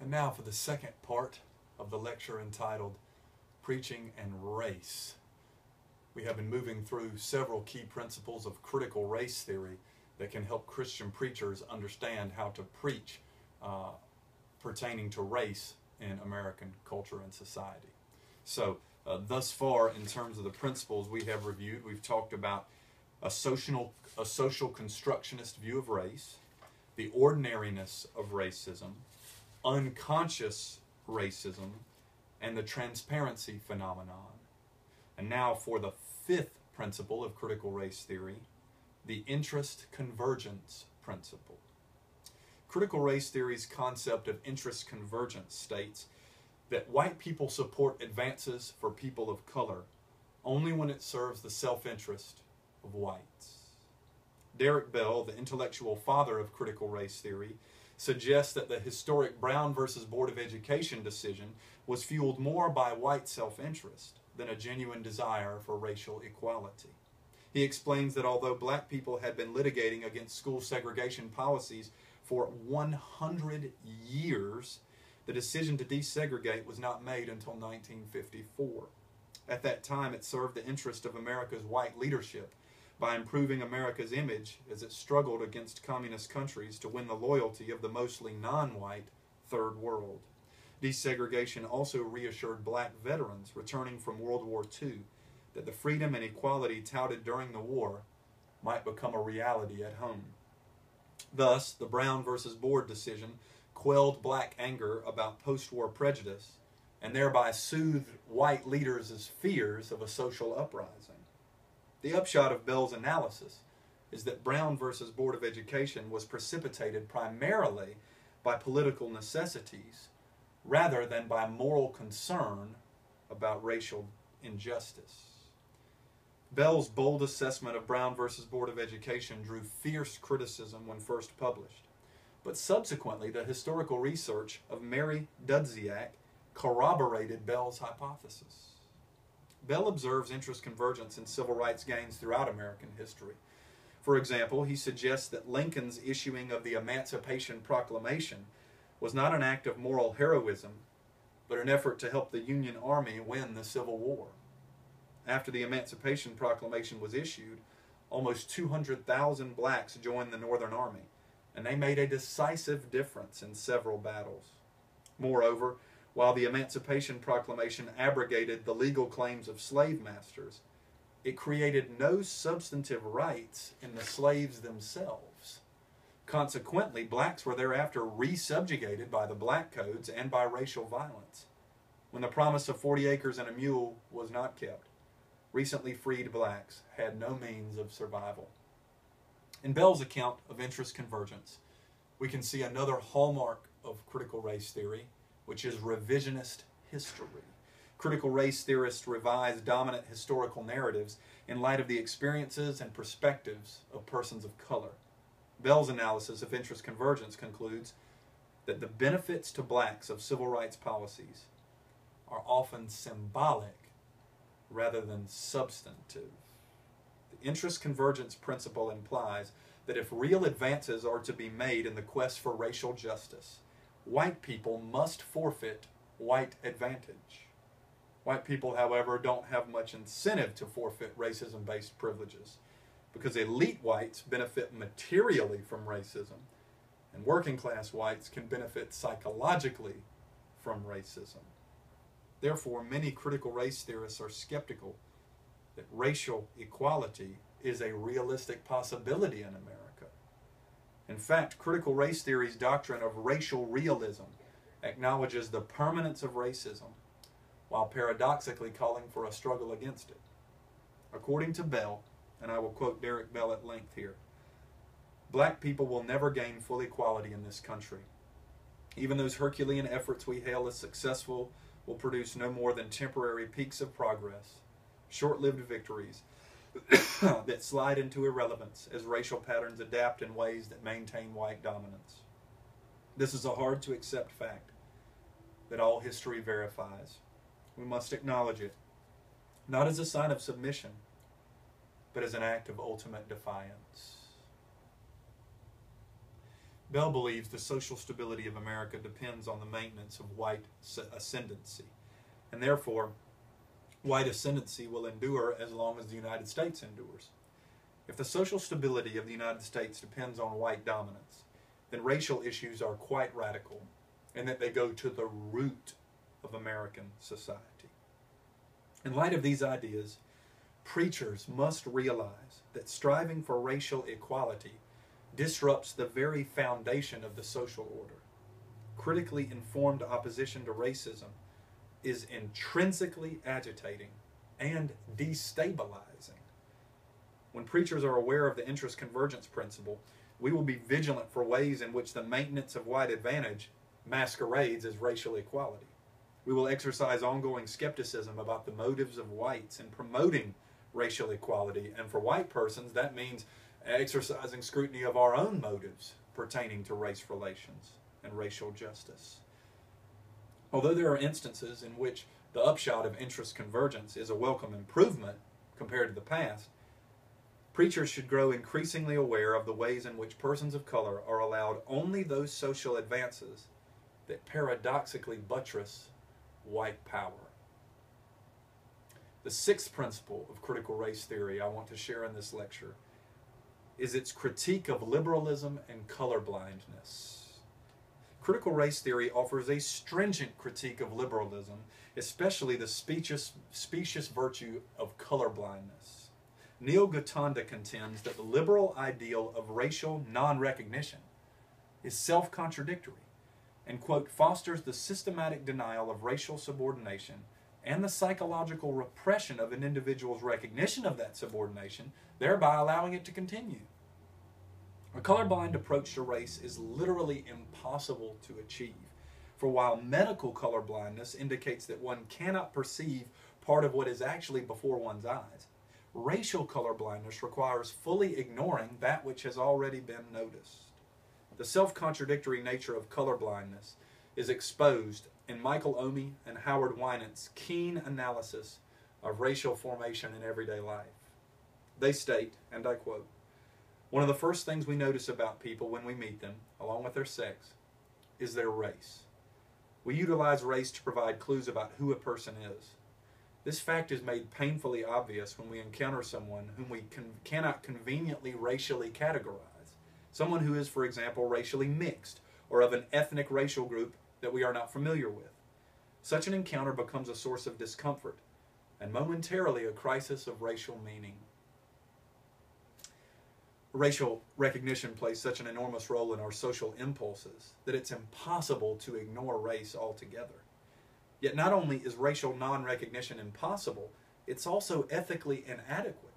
And now for the second part of the lecture entitled Preaching and Race. We have been moving through several key principles of critical race theory that can help Christian preachers understand how to preach pertaining to race in American culture and society. So thus far, in terms of the principles we have reviewed, we've talked about a social constructionist view of race, the ordinariness of racism, unconscious racism, and the transparency phenomenon. And now for the fifth principle of critical race theory, the interest convergence principle. Critical race theory's concept of interest convergence states that white people support advances for people of color only when it serves the self-interest of whites. Derek Bell, the intellectual father of critical race theory, suggests that the historic Brown versus Board of Education decision was fueled more by white self-interest than a genuine desire for racial equality. He explains that although black people had been litigating against school segregation policies for 100 years, the decision to desegregate was not made until 1954. At that time, it served the interest of America's white leadership by improving America's image as it struggled against communist countries to win the loyalty of the mostly non-white Third World. Desegregation also reassured black veterans returning from World War II that the freedom and equality touted during the war might become a reality at home. Thus, the Brown versus Board decision quelled black anger about post-war prejudice and thereby soothed white leaders' fears of a social uprising. The upshot of Bell's analysis is that Brown versus Board of Education was precipitated primarily by political necessities rather than by moral concern about racial injustice. Bell's bold assessment of Brown versus Board of Education drew fierce criticism when first published, but subsequently the historical research of Mary Dudziak corroborated Bell's hypothesis. Bell observes interest convergence in civil rights gains throughout American history. For example, he suggests that Lincoln's issuing of the Emancipation Proclamation was not an act of moral heroism, but an effort to help the Union Army win the Civil War. After the Emancipation Proclamation was issued, almost 200,000 blacks joined the Northern Army, and they made a decisive difference in several battles. Moreover, while the Emancipation Proclamation abrogated the legal claims of slave masters, it created no substantive rights in the slaves themselves. Consequently, blacks were thereafter re-subjugated by the black codes and by racial violence. When the promise of 40 acres and a mule was not kept, recently freed blacks had no means of survival. In Bell's account of interest convergence, we can see another hallmark of critical race theory, which is revisionist history. Critical race theorists revise dominant historical narratives in light of the experiences and perspectives of persons of color. Bell's analysis of interest convergence concludes that the benefits to blacks of civil rights policies are often symbolic rather than substantive. The interest convergence principle implies that if real advances are to be made in the quest for racial justice, white people must forfeit white advantage. White people, however, don't have much incentive to forfeit racism-based privileges because elite whites benefit materially from racism, and working-class whites can benefit psychologically from racism. Therefore, many critical race theorists are skeptical that racial equality is a realistic possibility in America. In fact, critical race theory's doctrine of racial realism acknowledges the permanence of racism while paradoxically calling for a struggle against it. According to Bell, and I will quote Derek Bell at length here, black people will never gain full equality in this country. Even those Herculean efforts we hail as successful will produce no more than temporary peaks of progress, short-lived victories that slide into irrelevance as racial patterns adapt in ways that maintain white dominance. This is a hard-to-accept fact that all history verifies. We must acknowledge it, not as a sign of submission, but as an act of ultimate defiance. Bell believes the social stability of America depends on the maintenance of white ascendancy, and therefore, white ascendancy will endure as long as the United States endures. If the social stability of the United States depends on white dominance, then racial issues are quite radical, and that they go to the root of American society. In light of these ideas, preachers must realize that striving for racial equality disrupts the very foundation of the social order. Critically informed opposition to racism is intrinsically agitating and destabilizing. When preachers are aware of the interest convergence principle, we will be vigilant for ways in which the maintenance of white advantage masquerades as racial equality. We will exercise ongoing skepticism about the motives of whites in promoting racial equality, and for white persons that means exercising scrutiny of our own motives pertaining to race relations and racial justice. Although there are instances in which the upshot of interest convergence is a welcome improvement compared to the past, preachers should grow increasingly aware of the ways in which persons of color are allowed only those social advances that paradoxically buttress white power. The sixth principle of critical race theory I want to share in this lecture is its critique of liberalism and colorblindness. Critical race theory offers a stringent critique of liberalism, especially the specious virtue of colorblindness. Neil Gotanda contends that the liberal ideal of racial non-recognition is self-contradictory and, quote, fosters the systematic denial of racial subordination and the psychological repression of an individual's recognition of that subordination, thereby allowing it to continue. A colorblind approach to race is literally impossible to achieve, for while medical colorblindness indicates that one cannot perceive part of what is actually before one's eyes, racial colorblindness requires fully ignoring that which has already been noticed. The self-contradictory nature of colorblindness is exposed in Michael Omi and Howard Winant's keen analysis of racial formation in everyday life. They state, and I quote, "One of the first things we notice about people when we meet them, along with their sex, is their race. We utilize race to provide clues about who a person is. This fact is made painfully obvious when we encounter someone whom we cannot conveniently racially categorize. Someone who is, for example, racially mixed or of an ethnic racial group that we are not familiar with. Such an encounter becomes a source of discomfort and momentarily a crisis of racial meaning." Racial recognition plays such an enormous role in our social impulses that it's impossible to ignore race altogether. Yet not only is racial non-recognition impossible, it's also ethically inadequate.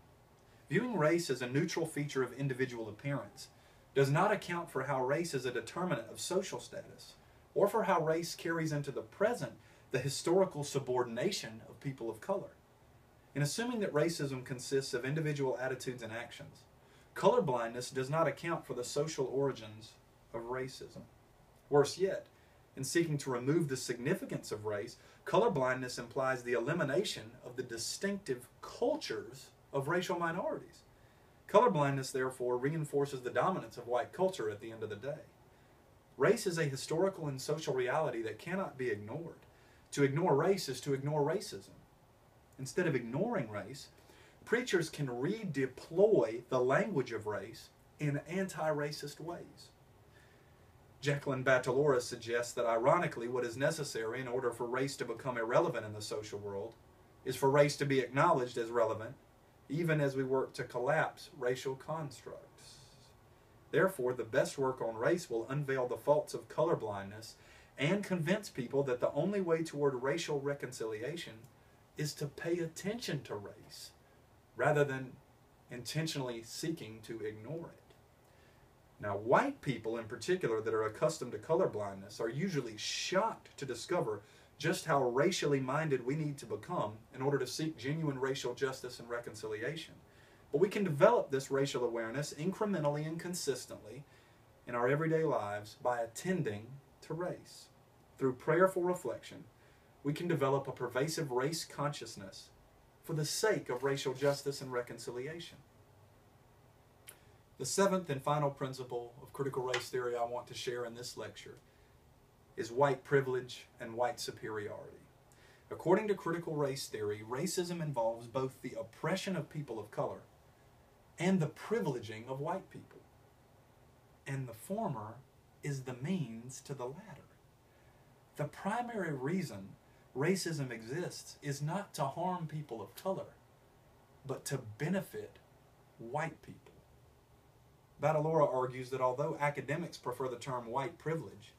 Viewing race as a neutral feature of individual appearance does not account for how race is a determinant of social status, or for how race carries into the present the historical subordination of people of color. In assuming that racism consists of individual attitudes and actions, colorblindness does not account for the social origins of racism. Worse yet, in seeking to remove the significance of race, colorblindness implies the elimination of the distinctive cultures of racial minorities. Colorblindness, therefore, reinforces the dominance of white culture at the end of the day. Race is a historical and social reality that cannot be ignored. To ignore race is to ignore racism. Instead of ignoring race, preachers can redeploy the language of race in anti-racist ways. Jacqueline Battalora suggests that ironically what is necessary in order for race to become irrelevant in the social world is for race to be acknowledged as relevant, even as we work to collapse racial constructs. Therefore, the best work on race will unveil the faults of colorblindness and convince people that the only way toward racial reconciliation is to pay attention to race, rather than intentionally seeking to ignore it. Now, white people in particular that are accustomed to colorblindness are usually shocked to discover just how racially minded we need to become in order to seek genuine racial justice and reconciliation. But we can develop this racial awareness incrementally and consistently in our everyday lives by attending to race. Through prayerful reflection, we can develop a pervasive race consciousness for the sake of racial justice and reconciliation. The seventh and final principle of critical race theory I want to share in this lecture is white privilege and white superiority. According to critical race theory, racism involves both the oppression of people of color and the privileging of white people. And the former is the means to the latter. The primary reason racism exists is not to harm people of color, but to benefit white people. Badalora argues that although academics prefer the term white privilege,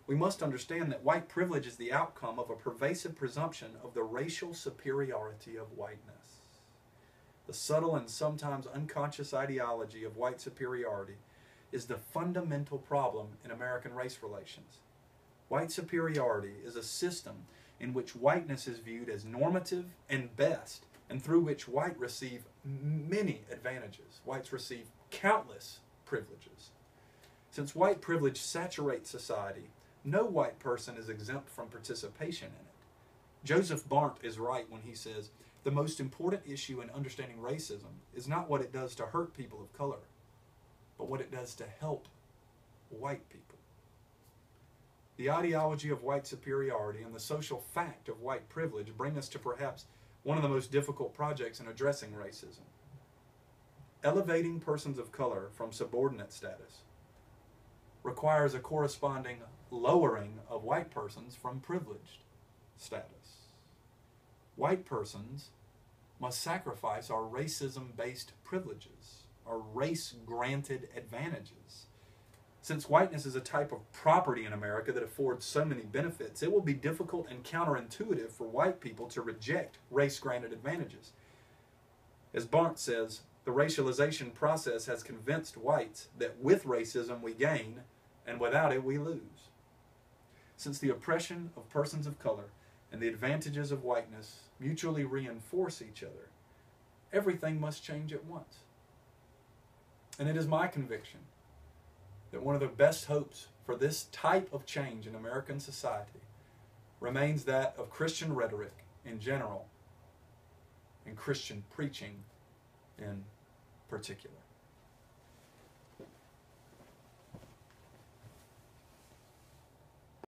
we must understand that white privilege is the outcome of a pervasive presumption of the racial superiority of whiteness. The subtle and sometimes unconscious ideology of white superiority is the fundamental problem in American race relations. White superiority is a system in which whiteness is viewed as normative and best, and through which whites receive many advantages. Whites receive countless privileges. Since white privilege saturates society, no white person is exempt from participation in it. Joseph Barnt is right when he says, the most important issue in understanding racism is not what it does to hurt people of color, but what it does to help white people. The ideology of white superiority and the social fact of white privilege bring us to perhaps one of the most difficult projects in addressing racism. Elevating persons of color from subordinate status requires a corresponding lowering of white persons from privileged status. White persons must sacrifice our racism-based privileges, our race-granted advantages. Since whiteness is a type of property in America that affords so many benefits, it will be difficult and counterintuitive for white people to reject race-granted advantages. As Barnt says, the racialization process has convinced whites that with racism we gain, and without it we lose. Since the oppression of persons of color and the advantages of whiteness mutually reinforce each other, everything must change at once. And it is my conviction that one of the best hopes for this type of change in American society remains that of Christian rhetoric in general and Christian preaching in particular.